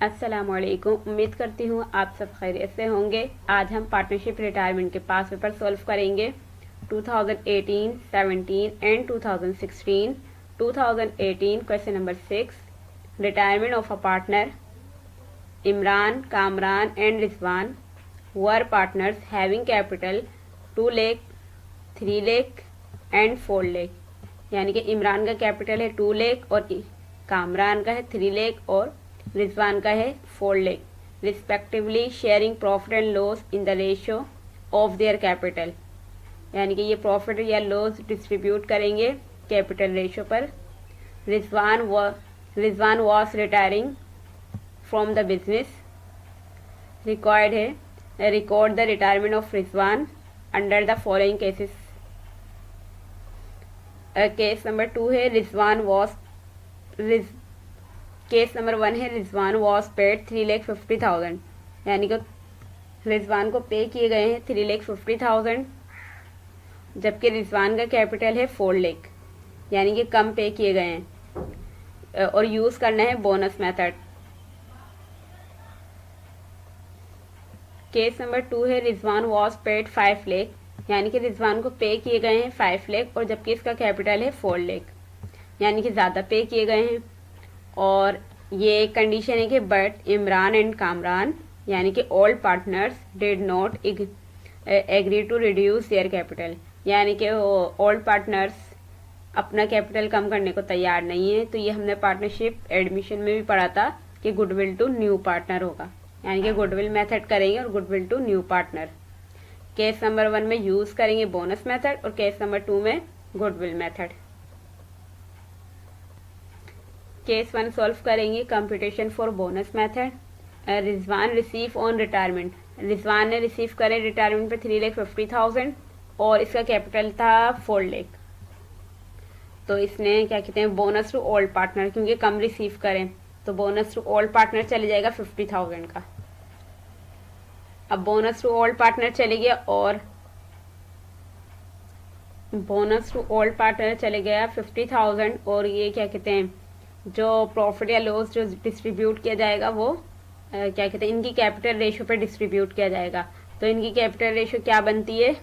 अस्सलामुअलैकुम। उम्मीद करती हूँ आप सब खैरियत से होंगे। आज हम पार्टनरशिप रिटायरमेंट के पास पेपर सॉल्व करेंगे 2018, 17 and 2016। 2018 question number 6, retirement of a partner. Imran, Kamran and Rizwan were partners having capital 2 lakh, 3 lakh and 4 lakh. यानी कि इमरान का कैपिटल है 2 लाख और कामरान का है 3 लाख और रिजवान का है 4 lakh respectively, sharing profit and loss in the ratio of their capital. यानी कि ये प्रॉफिट या लॉस डिस्ट्रीब्यूट करेंगे कैपिटल रेशियो पर। Rizwan was retiring from the business. Required है record the retirement of Rizwan under the following cases. Case number 2 है case number 1 है Rizwan was paid 3,50,000। यानी कि रिजवान को पे किए गए हैं 3,50,000, जबकि रिजवान का कैपिटल है 4 लाख, यानी कि कम पे किए गए हैं और यूज़ करना है बोनस मेथड। केस नंबर 2 है रिजवान वॉज पेड 5 लाख। यानी कि रिजवान को पे किए गए हैं 5 लाख और जबकि इसका कैपिटल है 4 लाख, यानी कि ज़्यादा पे किए गए हैं। और ये कंडीशन है कि बट इमरान एंड कामरान यानी कि all partners did not agree to reduce their capital. यानी कि ऑल पार्टनर्स अपना कैपिटल कम करने को तैयार नहीं है। तो ये हमने पार्टनरशिप एडमिशन में भी पढ़ा था कि गुडविल टू न्यू पार्टनर होगा, यानी कि गुडविल मेथड करेंगे और goodwill to new partner. Case number 1 में यूज़ करेंगे बोनस मेथड और केस नंबर 2 में गुडविल मेथड। केस 1 सॉल्व करेंगे computation for bonus method. Rizwan receive on retirement. Rizwan ने रिसीव करे रिटायरमेंट पे 3,50,000 और इसका कैपिटल था 4 लाख। तो इसने क्या कहते हैं बोनस टू ऑल पार्टनर, क्योंकि कम रिसीव करें तो बोनस टू ऑल पार्टनर चले जाएगा 50,000 का। अब बोनस टू ऑल पार्टनर चले गया और बोनस टू ऑल पार्टनर चले गया 50,000 और ये क्या कहते हैं जो प्रॉफिट या लॉस जो डिस्ट्रीब्यूट किया जाएगा वो क्या कहते हैं इनकी कैपिटल रेशियो पे डिस्ट्रीब्यूट किया जाएगा। तो इनकी कैपिटल रेशियो क्या बनती है?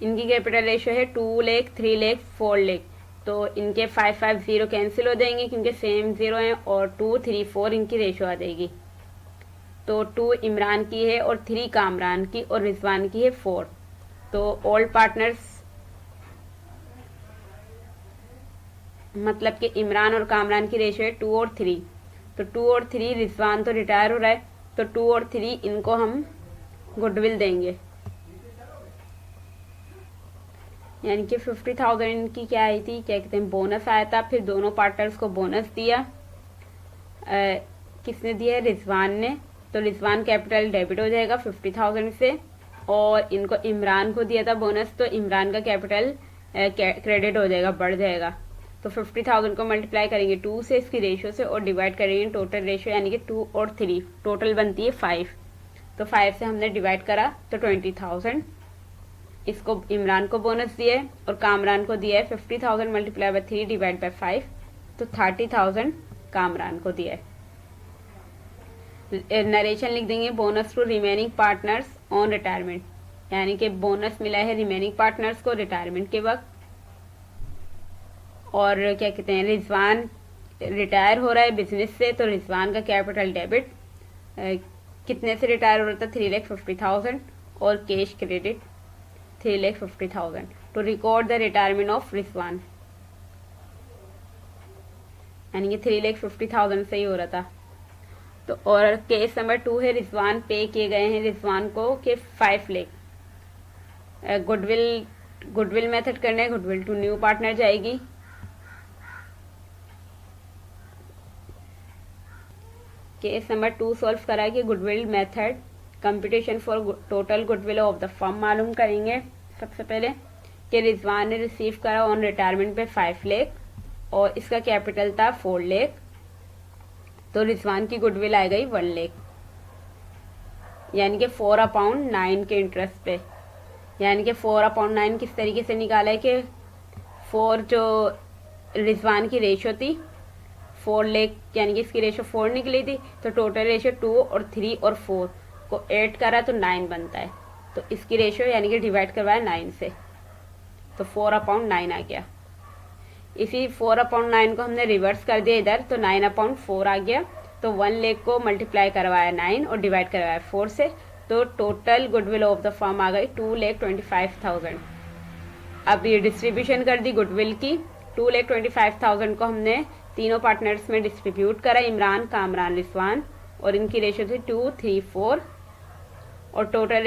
इनकी कैपिटल रेशियो है 2 लाख, 3 लाख, 4 लाख। तो इनके 550 कैंसिल हो जाएंगे क्योंकि सेम जीरो है और 2, 3, 4 इनकी रेशियो आ जाएगी। तो 2 इमरान की है और 3 कामरान की और रिजवान की है 4। तो ऑल पार्टनर्स मतलब कि इमरान और कामरान की रेशियो है 2 और 3। तो 2 और 3 रिजवान तो रिटायर हो रहा है तो 2 और 3 इनको हम गुडविल देंगे। यानी कि 50,000 इनकी क्या आई थी, क्या कहते हैं बोनस आया था। फिर दोनों पार्टनर्स को बोनस दिया। किसने दिया? रिजवान ने। तो रिजवान कैपिटल डेबिट हो जाएगा 50,000 से और इनको इमरान को दिया था बोनस तो इमरान का कैपिटल क्रेडिट हो जाएगा, बढ़ जाएगा। तो 50,000 को मल्टीप्लाई करेंगे 2 से इसकी रेशियो से और डिवाइड करेंगे टोटल रेशियो, यानी कि 2 और 3 टोटल बनती है 5। तो 5 से हमने डिवाइड करा तो 20,000 इसको इमरान को बोनस दिया है और कामरान को दिया है 50,000 मल्टीप्लाई बाय 3 डिवाइड बाय 5, तो 30,000 कामरान को दिया है। नरेशन लिख देंगे bonus to remaining partners on retirement, यानी कि बोनस मिला है रिमेनिंग पार्टनर्स को रिटायरमेंट के वक्त। और क्या कहते हैं रिजवान रिटायर हो रहा है बिजनेस से तो रिजवान का कैपिटल डेबिट कितने से रिटायर हो रहा था 3,50,000 और cash credit 3,50,000 to record the retirement of Rizwan, यानी कि 3,50,000 से ही हो रहा था। तो और केस नंबर 2 है रिजवान पे किए गए हैं रिजवान को के 5 लाख। गुडविल मेथड करना है, गुडविल टू न्यू पार्टनर जाएगी। केस नंबर 2 सॉल्व करा कि goodwill method computation for total goodwill of the firm मालूम करेंगे। सबसे पहले कि रिजवान ने रिसीव करा ऑन रिटायरमेंट पे 5 लाख और इसका कैपिटल था 4 लाख। तो रिजवान की गुडविल आ गई 1 लाख, यानी कि 4/9 के इंटरेस्ट पे। यानी कि 4/9 किस तरीके से निकाला है कि 4 जो रिजवान की रेशियो थी 4 लाख यानी कि इसकी रेशो 4 निकली थी, तो टोटल रेशो 2 और 3 और 4 को ऐड करा तो 9 बनता है। तो इसकी रेशो यानी कि डिवाइड करवाया 9 से, तो 4/9 आ गया। इसी 4/9 को हमने रिवर्स कर दिया इधर, तो 9/4 आ गया। तो 1 लाख को मल्टीप्लाई करवाया 9 और डिवाइड करवाया 4 से, तो total goodwill of the firm आ गई 2,25,000। अब ये डिस्ट्रीब्यूशन कर दी गुडविल की। 2,25,000 को हमने तीनों पार्टनर्स में डिस्ट्रीब्यूट करा, इमरान, कामरान, रिजवान, और इनकी रेशो थी 2, 3, 4, और टोटल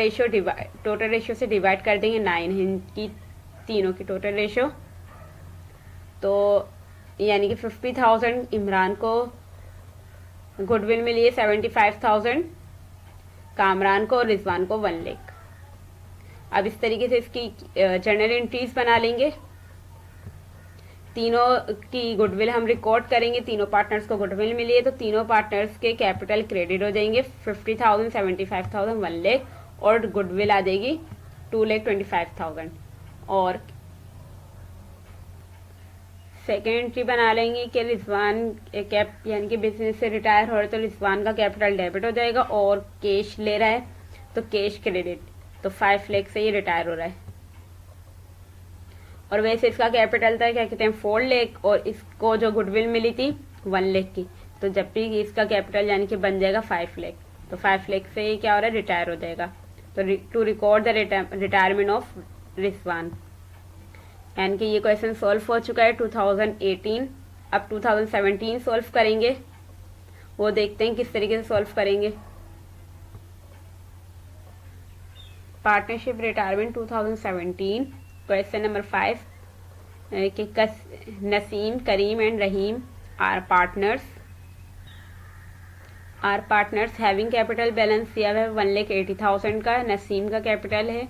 रेशो से डिवाइड कर देंगे 9 है इनकी तीनों की टोटल रेशो। तो यानी कि 50,000 इमरान को गुडविल मिली है, 75,000 कामरान को और रिजवान को 1 लाख। अब इस तरीके से इसकी जर्नल एंट्रीज बना लेंगे। तीनों की गुडविल हम रिकॉर्ड करेंगे। तीनों पार्टनर्स को गुडविल मिली है, तो तीनों पार्टनर्स के कैपिटल क्रेडिट हो जाएंगे, 50,000, 75,000, 1 लाख, और गुडविल आ जाएगी 2,25,000। और सेकेंड एंट्री बना लेंगे कि रिजवान यानी कि बिजनेस से रिटायर हो रहा है, तो रिजवान का कैपिटल डेबिट हो जाएगा, और कैश ले रहा है तो कैश क्रेडिट, तो 5 लाख से ये रिटायर हो रहा है। और वैसे इसका कैपिटल था क्या कहते हैं 4 लाख, और इसको जो गुडविल मिली थी 1 लाख की, तो जब भी इसका कैपिटल यानी कि बन जाएगा 5 लाख, तो 5 लाख से ये क्या हो रहा है रिटायर हो जाएगा। तो to record the retirement of Rizwan, यानी कि ये क्वेश्चन सॉल्व हो चुका है 2018। अब 2017 सॉल्व करेंगे, वो देखते हैं किस तरीके से सॉल्व करेंगे। पार्टनरशिप रिटायरमेंट 2017, क्वेश्चन नंबर 5 कि Naseem, Karim and Rahim are partners having capital balance दिया हुआ है 1,80,000 का, नसीम का कैपिटल है,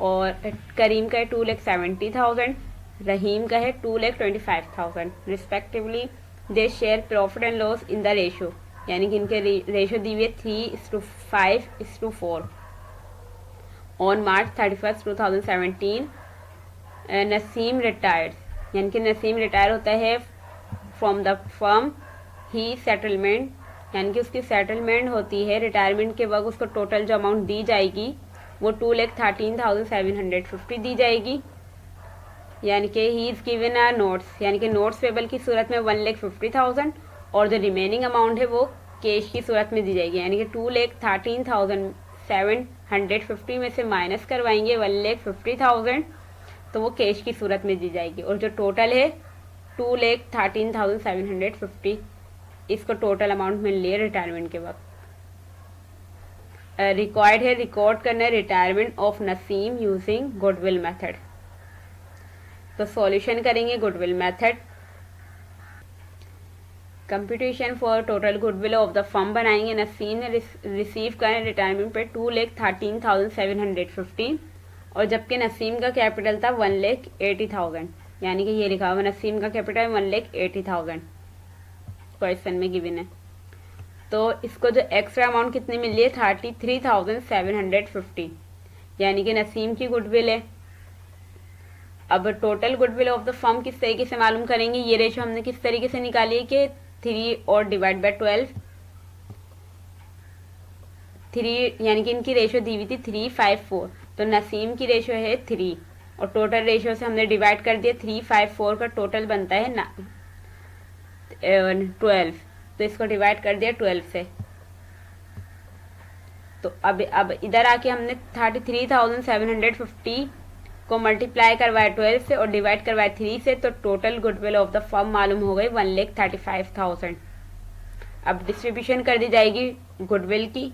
और करीम का है 2,70,000, रहीम का है 2,25,000 respectively. They share profit and loss in the ratio, यानी कि इनके रेशो दी हुई है 3:5:4। ऑन March 31, 2017 नसीम रिटायर्ड, यानी कि नसीम रिटायर होता है from the firm. He settlement, यानी कि उसकी सेटलमेंट होती है रिटायरमेंट के वक्त, उसको टोटल जो अमाउंट दी जाएगी वो 2,13,750 दी जाएगी। यानी कि he is given are notes, यानी कि नोट्स पेबल की सूरत में 1,50,000, और जो रिमेनिंग अमाउंट है वो कैश की सूरत में दी जाएगी, यानी कि 2,13,750 में से माइनस करवाएंगे 1,50,000, तो वो कैश की सूरत में दी जाएगी। और जो टोटल है 2,13,750, इसको टोटल अमाउंट मिल रही है रिटायरमेंट के वक्त। रिक्वायर्ड है रिकॉर्ड करना है retirement of Naseem using goodwill method. तो सॉल्यूशन करेंगे goodwill method. Computation for total goodwill of the firm बनाएंगे। नसीम ने रिसीव करें रिटायरमेंट पे 2,13,750, और जबकि नसीम का कैपिटल था 1,80,000, यानी कि ये लिखा हुआ नसीम का कैपिटल 1,80,000 क्वेश्चन में गिवन है। तो इसको जो एक्स्ट्रा अमाउंट कितनी मिल रही है 33,750, यानी कि नसीम की गुडविल है। अब total goodwill of the firm किस तरीके से मालूम करेंगे, ये रेशो हमने किस तरीके से निकाली है कि 3 और डिवाइड बाय 12, 3 यानी कि इनकी रेशो दी हुई थी 3:5:4, तो नसीम की रेशो है 3, और टोटल रेशो से हमने डिवाइड कर दिया 3:5:4 का टोटल बनता है 12, तो इसको डिवाइड कर दिया 12 से। तो अब इधर आके हमने 33,750 को मल्टीप्लाई करवाया 12 से और डिवाइड करवाया 3 से, तो total goodwill of the firm मालूम हो गई 1,35,000। अब डिस्ट्रीब्यूशन कर दी जाएगी गुडविल की।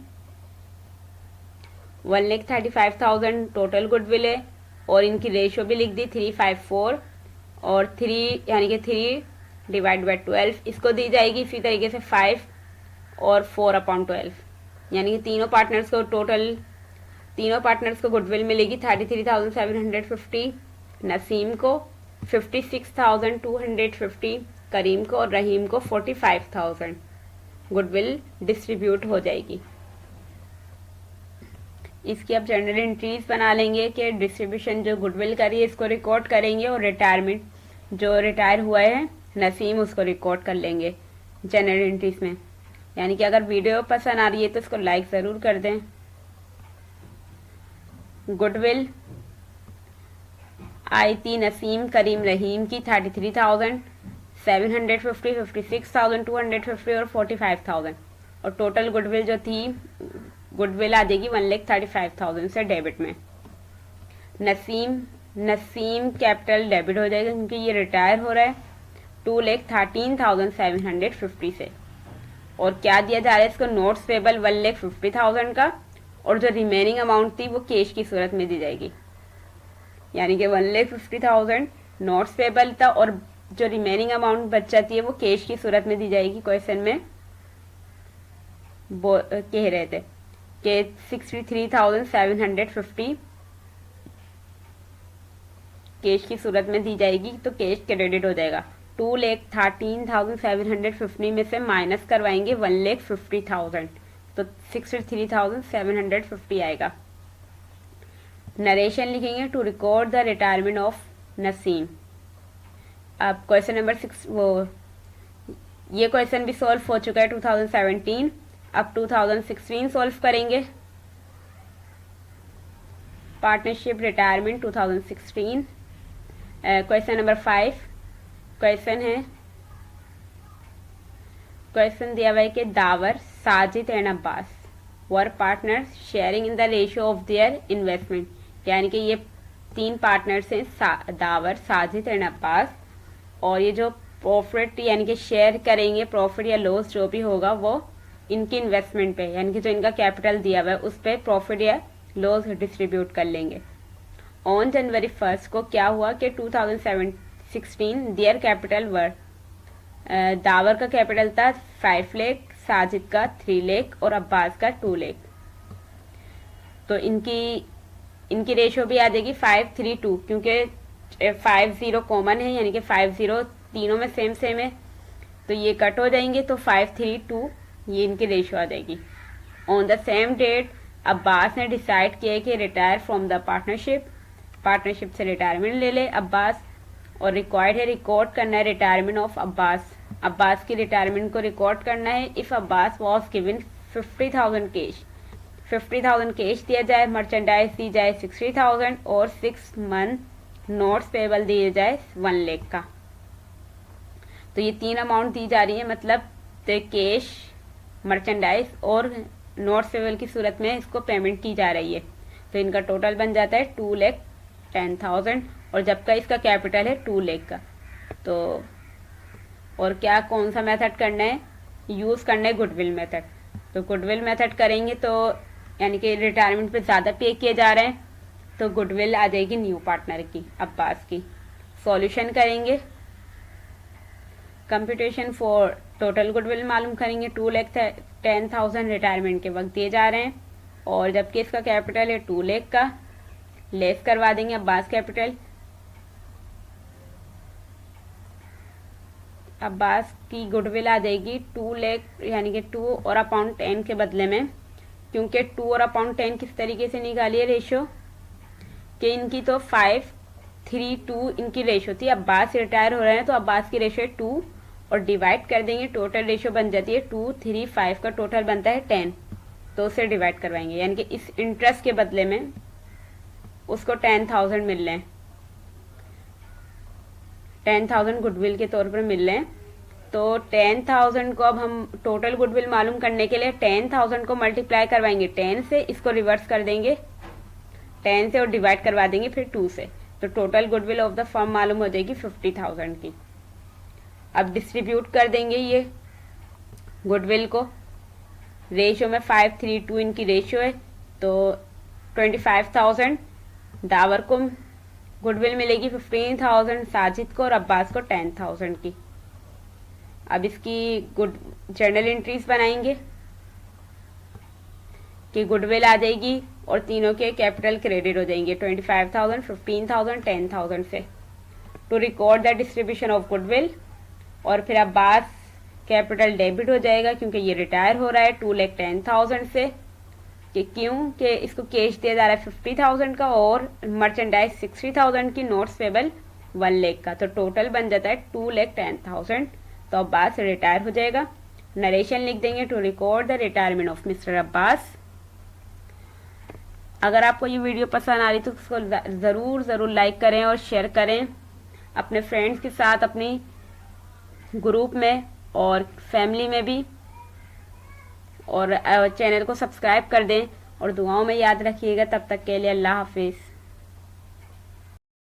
1,35,000 टोटल गुडविल है, और इनकी रेशो भी लिख दी 3:5:4, और 3 यानी कि 3 डिवाइड बाय 12 इसको दी जाएगी इसी तरीके से 5 और 4/12, यानी कि तीनों पार्टनर्स को गुडविल मिलेगी 33,750, नसीम को 56,250, करीम को और रहीम को 45,000 गुडविल डिस्ट्रीब्यूट हो जाएगी। इसकी अब जनरल एंट्रीज बना लेंगे कि डिस्ट्रीब्यूशन जो गुडविल करी है इसको रिकॉर्ड करेंगे, और रिटायरमेंट जो रिटायर हुआ है नसीम उसको रिकॉर्ड कर लेंगे। जनरल एंट्रीज में। यानी कि अगर वीडियो पसंद आ रही है तो इसको लाइक ज़रूर कर दें। गुडविल आई थी नसीम करीम रहीम की 33,000, 750, 56,250 और 45,000, और टोटल गुडविल जो थी, गुडविल आ जाएगी 1,35,000 से डेबिट में। नसीम कैपिटल डेबिट हो जाएगा क्योंकि ये रिटायर हो रहा है 2,13,750 से। और क्या दिया जा रहा है इसको, नोट्स पेबल 1,50,000 का, और जो रिमेनिंग अमाउंट थी वो कैश की सूरत में दी जाएगी। यानी कि 1,50,000 नोट्स पेबल था और जो रिमेनिंग अमाउंट बच जाती है वो कैश की सूरत में दी जाएगी। क्वेश्चन में कह रहे थे कि 63,750 कैश की सूरत में दी जाएगी, तो कैश क्रेडिट हो जाएगा। 2,13,750 में से माइनस करवाएंगे 1,50,000, तो 63,750 आएगा। नरेशन लिखेंगे to record the retirement of Naseem. अब क्वेश्चन नंबर 6, ये क्वेश्चन भी सॉल्व हो चुका है 2017। अब 2016 सॉल्व करेंगे। Partnership retirement 2016। Question number 5 question दिया हुआ है कि the power, Sajid and Abbas were partners sharing in the ratio of their investment. यानी कि ये 3 पार्टनर्स हैं, दावर, साजिद एंड अब्बास, और ये जो प्रॉफिट यानी कि शेयर करेंगे, प्रॉफिट या लॉस जो भी होगा वो इनकी इन्वेस्टमेंट पे, यानी कि जो इनका कैपिटल दिया हुआ है उस पर प्रॉफिट या लॉस डिस्ट्रीब्यूट कर लेंगे। ऑन जनवरी 1 को क्या हुआ कि 2016 देयर कैपिटल वर, दावर का कैपिटल था 5 लाख, साजिद का 3 लाख और अब्बास का 2 लाख। तो इनकी रेशियो भी आ जाएगी 5:3:2, क्योंकि 50 कॉमन है, यानी कि 50 तीनों में सेम है, तो ये कट हो जाएंगे, तो 5:3:2 ये इनकी रेशियो आ जाएगी। On the same date Abbas ने डिसाइड किया कि रिटायर फ्रॉम द पार्टनरशिप से रिटायरमेंट ले ले अब्बास, और रिक्वायर्ड है रिकॉर्ड करना है रिटायरमेंट ऑफ अब्बास की रिटायरमेंट को रिकॉर्ड करना है। If Abbas was given 50,000 cash, 50,000 cash दिया जाए, मर्चेंडाइज दी जाए 60,000 और 6 मंथ नोट्स पेबल दिए जाए 1 लाख का। तो ये 3 अमाउंट दी जा रही है, मतलब कैश, मर्चेंडाइज और नोट्स पेबल की सूरत में इसको पेमेंट की जा रही है। तो इनका टोटल बन जाता है 2,10,000, और जबकि इसका कैपिटल है 2 लाख का। तो और क्या, कौन सा मेथड करना है, यूज़ करना है गुडविल मेथड। तो गुडविल मेथड करेंगे तो यानी कि रिटायरमेंट पे ज़्यादा पे किए जा रहे हैं, तो गुडविल आ जाएगी न्यू पार्टनर की, अब्बास की। सॉल्यूशन करेंगे, कंप्यूटेशन फॉर टोटल गुडविल मालूम करेंगे। 2,10,000 रिटायरमेंट के वक्त दिए जा रहे हैं, और जबकि इसका कैपिटल है 2 लाख का, लेस करवा देंगे अब्बास कैपिटल। अब्बास की गुडविल आ जाएगी 2 लाख, यानी कि 2 और अपॉन 10 के बदले में, क्योंकि 2 और अपॉन 10 किस तरीके से निकाली है रेशो कि इनकी तो 5:3:2 इनकी रेशो थी। अब्बास रिटायर हो रहे हैं तो अब्बास की रेशो है 2, और डिवाइड कर देंगे, टोटल रेशो बन जाती है 2:3:5 का टोटल बनता है 10, तो उससे डिवाइड करवाएंगे। यानी कि इस इंटरेस्ट के बदले में उसको 10,000 मिल रहे हैं, 10,000 गुडविल के तौर पर मिल रहे हैं। तो 10,000 को अब हम टोटल गुडविल मालूम करने के लिए 10,000 को मल्टीप्लाई करवाएंगे 10 से, इसको रिवर्स कर देंगे 10 से और डिवाइड करवा देंगे फिर 2 से, तो total goodwill of the firm मालूम हो जाएगी 50,000 की। अब डिस्ट्रीब्यूट कर देंगे ये गुडविल को, रेशियो में 5:3:2 इनकी रेशियो है, तो 25,000 दावर को गुडविल मिलेगी, 15,000 साजिद को और अब्बास को 10,000 की। अब इसकी जर्नल एंट्रीज बनाएंगे कि गुडविल आ जाएगी और तीनों के कैपिटल क्रेडिट हो जाएंगे 25,000, 15,000, 10,000 से, to record the distribution of goodwill. और फिर अब्बास कैपिटल डेबिट हो जाएगा क्योंकि ये रिटायर हो रहा है 2,10,000 से, कि क्यों कि इसको कैश दिया जा रहा है 50,000 का और मर्चेंडाइज 60,000 की, नोट्स पेबल 1 लाख का। तो टोटल बन जाता है 2,10,000 तो अब्बास रिटायर हो जाएगा। नरेशन लिख देंगे to record the retirement of Mister Abbas. अगर आपको ये वीडियो पसंद आ रही तो उसको ज़रूर लाइक करें और शेयर करें अपने फ्रेंड्स के साथ, अपनी ग्रुप में और फैमिली में भी, और चैनल को सब्सक्राइब कर दें और दुआओं में याद रखिएगा। तब तक के लिए अल्लाह हाफिज़।